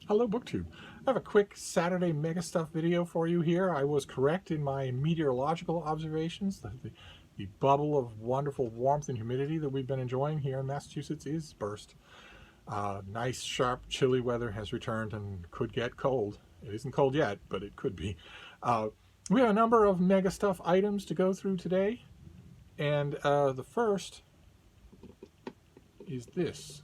Hello, BookTube. I have a quick Saturday MegaStuff video for you here. I was correct in my meteorological observations. The bubble of wonderful warmth and humidity that we've been enjoying here in Massachusetts is burst. Nice, sharp, chilly weather has returned and could get cold. It isn't cold yet, but it could be. We have a number of MegaStuff items to go through today, and the first is this.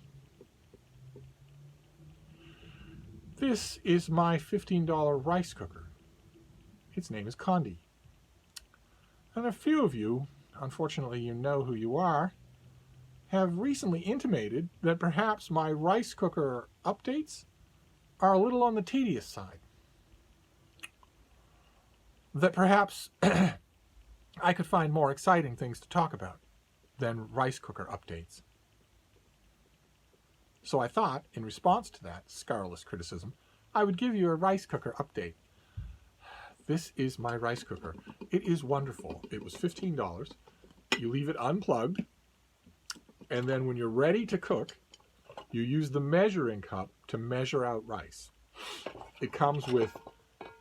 This is my $15 rice cooker. Its name is Condi. And a few of you, unfortunately you know who you are, have recently intimated that perhaps my rice cooker updates are a little on the tedious side. That perhaps I could find more exciting things to talk about than rice cooker updates. So I thought, in response to that scurrilous criticism, I would give you a rice cooker update. This is my rice cooker. It is wonderful. It was $15. You leave it unplugged, and then when you're ready to cook, you use the measuring cup to measure out rice. It comes with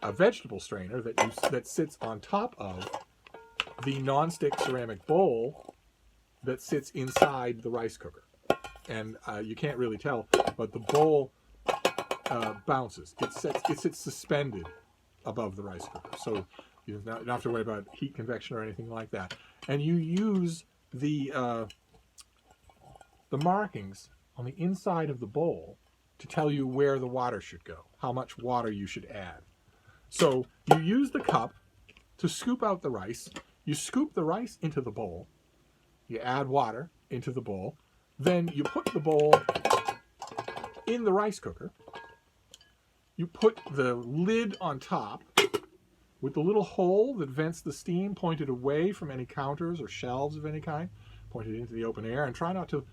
a vegetable strainer that sits on top of the nonstick ceramic bowl that sits inside the rice cooker. And you can't really tell, but the bowl bounces. It sits suspended above the rice cooker, so you don't have to worry about heat convection or anything like that. And you use the markings on the inside of the bowl to tell you where the water should go, how much water you should add. So you use the cup to scoop out the rice. You scoop the rice into the bowl. You add water into the bowl. Then you put the bowl in the rice cooker. You put the lid on top with the little hole that vents the steam pointed away from any counters or shelves of any kind, pointed into the open air, and try not to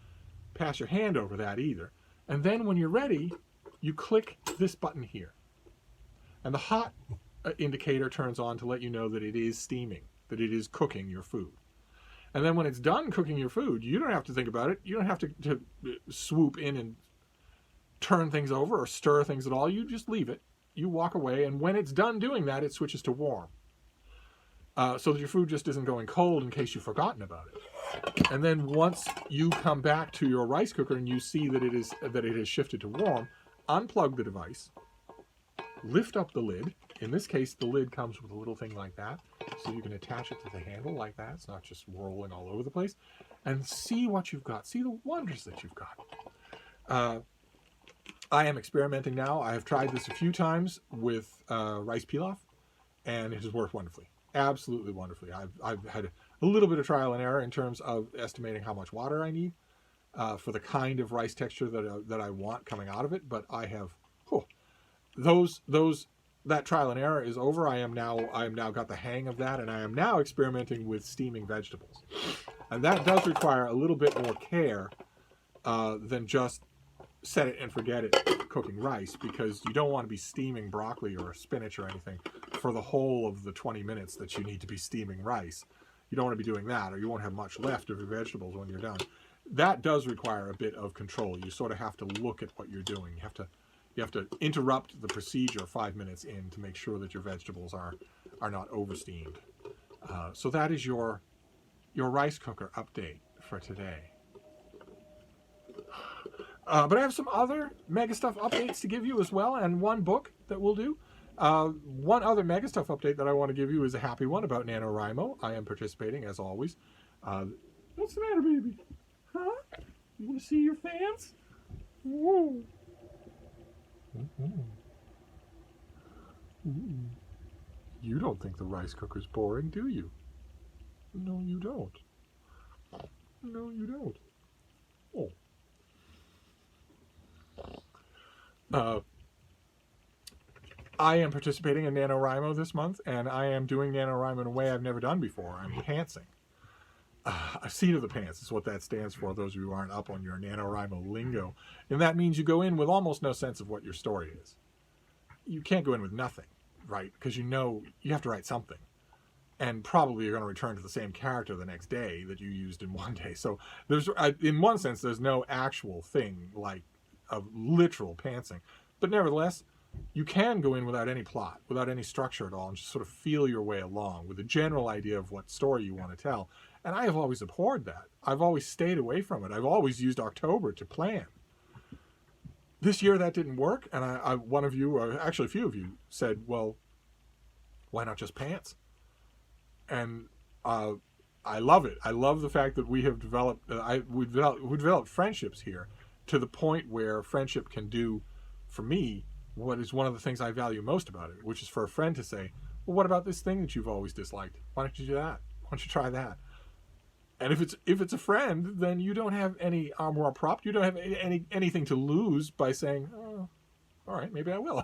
pass your hand over that either. And then when you're ready, you click this button here. And the hot indicator turns on to let you know that it is steaming, that it is cooking your food. And then when it's done cooking your food, you don't have to think about it. You don't have to swoop in and turn things over or stir things at all. You just leave it. You walk away, and when it's done doing that, it switches to warm. So that your food just isn't going cold in case you've forgotten about it. And then once you come back to your rice cooker and you see that it has shifted to warm, unplug the device, lift up the lid. In this case, the lid comes with a little thing like that, so you can attach it to the handle like that. It's not just rolling all over the place. And see what you've got. See the wonders that you've got. I am experimenting now. I have tried this a few times with rice pilaf, and it has worked wonderfully. Absolutely wonderfully. I've had a little bit of trial and error in terms of estimating how much water I need for the kind of rice texture that I want coming out of it, but I have... that trial and error is over. I am now got the hang of that, and I am now experimenting with steaming vegetables. And that does require a little bit more care than just set it and forget it cooking rice, because you don't want to be steaming broccoli or spinach or anything for the whole of the 20 minutes that you need to be steaming rice. You don't want to be doing that, or you won't have much left of your vegetables when you're done. That does require a bit of control. You sort of have to look at what you're doing. You have to interrupt the procedure 5 minutes in to make sure that your vegetables are not oversteamed. So that is your rice cooker update for today. But I have some other MegaStuff updates to give you as well, and one book that we'll do. One other MegaStuff update that I want to give you is a happy one about NaNoWriMo. I am participating, as always. What's the matter, baby? Huh? You want to see your fans? Whoa. You don't think the rice cooker's boring, do you? No, you don't. No, you don't. Oh. I am participating in NaNoWriMo this month, and I am doing NaNoWriMo in a way I've never done before. I'm pantsing. A seat of the pants is what that stands for, those of you who aren't up on your NaNoWriMo lingo. And that means you go in with almost no sense of what your story is. You can't go in with nothing, right? Because you know you have to write something. And probably you're going to return to the same character the next day that you used in one day. So there's, in one sense, there's no actual thing like of literal pantsing. But nevertheless, you can go in without any plot, without any structure at all, and just sort of feel your way along with a general idea of what story you want to tell. And I have always abhorred that. I've always stayed away from it. I've always used October to plan. This year that didn't work, and one of you, or actually a few of you, said, well, why not just pants? And I love it. I love the fact that we have developed, we developed friendships here to the point where friendship can do, for me, what is one of the things I value most about it, which is for a friend to say, well, what about this thing that you've always disliked? Why don't you do that? Why don't you try that? And if it's a friend, then you don't have any armor prop. You don't have anything to lose by saying, oh, all right, maybe I will.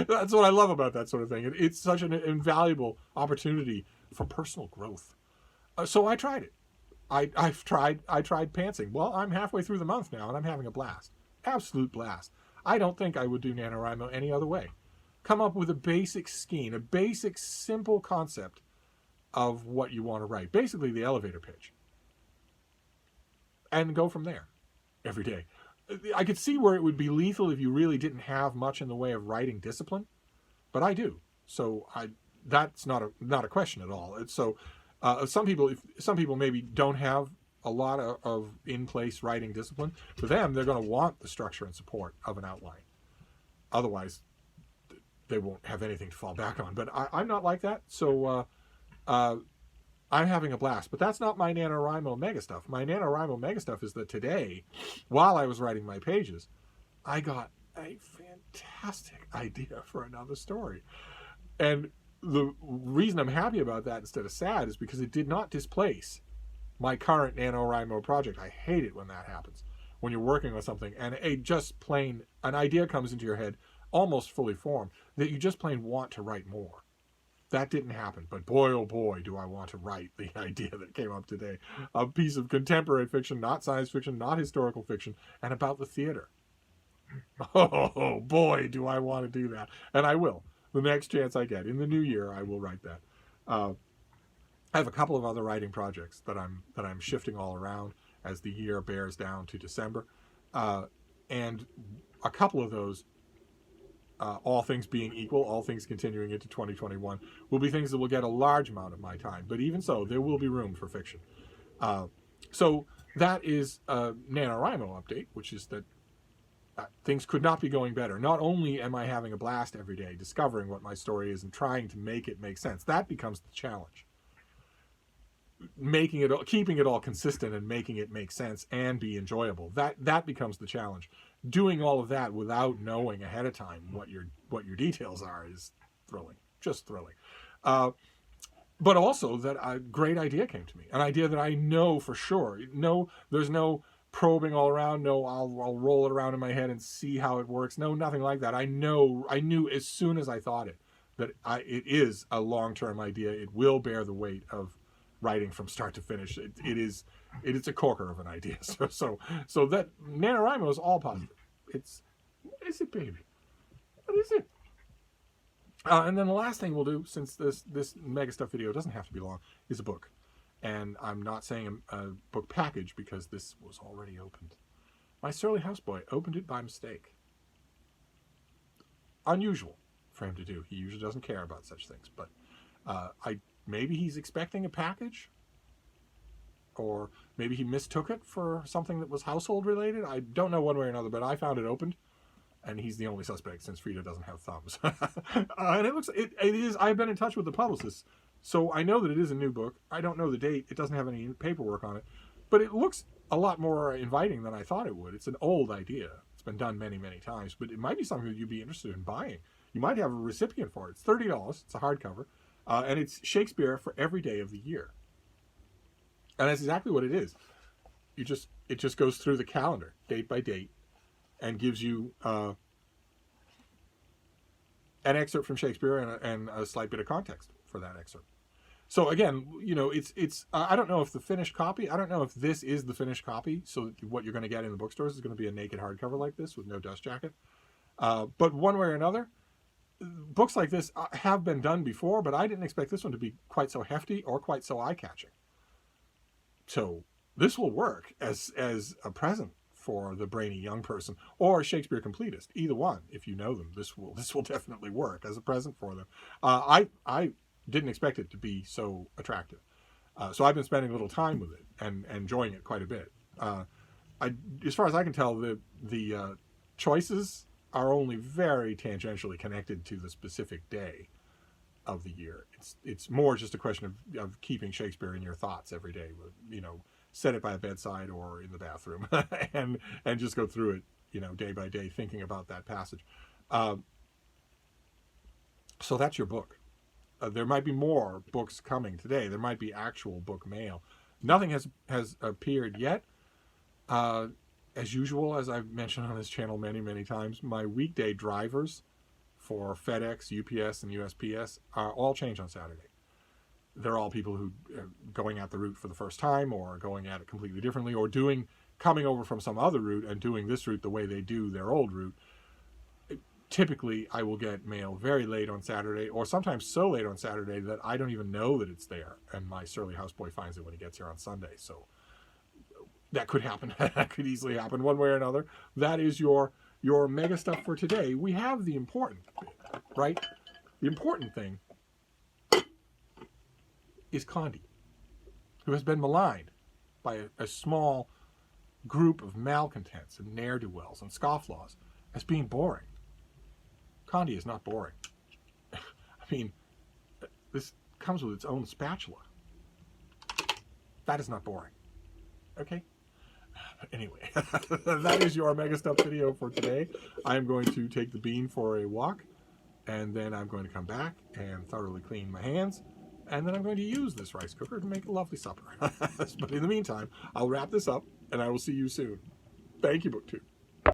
That's what I love about that sort of thing. It's such an invaluable opportunity for personal growth. So I tried it. I tried pantsing. Well, I'm halfway through the month now, and I'm having a blast. Absolute blast. I don't think I would do NaNoWriMo any other way. Come up with a basic scheme, a basic simple concept of what you want to write. Basically the elevator pitch. And go from there every day. I could see where it would be lethal if you really didn't have much in the way of writing discipline, but I do. So that's not a question at all. So some people maybe don't have a lot of in-place writing discipline. For them, they're going to want the structure and support of an outline. Otherwise, they won't have anything to fall back on. But I'm not like that, so I'm having a blast. But that's not my NaNoWriMo MegaStuff. My NaNoWriMo MegaStuff is that today, while I was writing my pages, I got a fantastic idea for another story. And the reason I'm happy about that instead of sad is because it did not displace my current NaNoWriMo project. I hate it when that happens, when you're working on something and an idea comes into your head almost fully formed that you just plain want to write more. That didn't happen, but boy, oh boy, do I want to write the idea that came up today. A piece of contemporary fiction, not science fiction, not historical fiction, and about the theater. Oh boy, do I want to do that. And I will. The next chance I get. In the new year, I will write that. I have a couple of other writing projects that I'm shifting all around as the year bears down to December. And a couple of those, all things being equal, all things continuing into 2021, will be things that will get a large amount of my time. But even so, there will be room for fiction. So that is a NaNoWriMo update, which is that things could not be going better. Not only am I having a blast every day discovering what my story is and trying to make it make sense, that becomes the challenge. Keeping it all consistent and making it make sense and be enjoyable, that becomes the challenge. Doing all of that without knowing ahead of time what your details are is thrilling, just thrilling. But also that a great idea came to me, an idea that I know for sure. No, there's no probing all around. No, I'll roll it around in my head and see how it works. No, nothing like that. I knew as soon as I thought it that it is a long-term idea. It will bear the weight of writing from start to finish. It is a corker of an idea. So that NaNoWriMo is all positive. What is it, baby? What is it? And then the last thing we'll do, since this MegaStuff video doesn't have to be long, is a book. And I'm not saying a book package because this was already opened. My surly houseboy opened it by mistake. Unusual for him to do. He usually doesn't care about such things. But maybe he's expecting a package, or maybe he mistook it for something that was household related. I don't know one way or another, but I found it opened, and he's the only suspect since Frida doesn't have thumbs. And it is. I've been in touch with the publicist, so I know that it is a new book. I don't know the date. It doesn't have any paperwork on it, but it looks a lot more inviting than I thought it would. It's an old idea. It's been done many, many times, but it might be something that you'd be interested in buying. You might have a recipient for it. It's $30. It's a hardcover. And it's Shakespeare for every day of the year. And that's exactly what it is. It just goes through the calendar, date by date, and gives you an excerpt from Shakespeare and a slight bit of context for that excerpt. So again, it's I don't know if the finished copy, I don't know if this is the finished copy, so what you're going to get in the bookstores is going to be a naked hardcover like this with no dust jacket. But one way or another, books like this have been done before, but I didn't expect this one to be quite so hefty or quite so eye-catching. So this will work as a present for the brainy young person, or Shakespeare completist. Either one, if you know them, this will definitely work as a present for them. I didn't expect it to be so attractive, so I've been spending a little time with it and enjoying it quite a bit. As far as I can tell, the choices are only very tangentially connected to the specific day of the year. It's more just a question of keeping Shakespeare in your thoughts every day. You know, set it by a bedside or in the bathroom, and just go through it, you know, day by day, thinking about that passage. So that's your book. There might be more books coming today. There might be actual book mail. Nothing has appeared yet. As usual, as I've mentioned on this channel many times, my weekday drivers for FedEx, UPS, and USPS are all change on Saturday. They're all people who are going at the route for the first time, or going at it completely differently, or coming over from some other route and doing this route the way they do their old route. Typically, I will get mail very late on Saturday, or sometimes so late on Saturday that I don't even know that it's there, and my surly houseboy finds it when he gets here on Sunday. So that could happen. That could easily happen one way or another. That is your mega stuff for today. We have the important bit, right? The important thing is Condi, who has been maligned by a small group of malcontents and ne'er-do-wells and scofflaws as being boring. Condi is not boring. I mean, this comes with its own spatula. That is not boring. Okay? Anyway, that is your mega stuff video for today. I'm going to take the bean for a walk, and then I'm going to come back and thoroughly clean my hands, and then I'm going to use this rice cooker to make a lovely supper. But in the meantime, I'll wrap this up, and I will see you soon. Thank you, BookTube.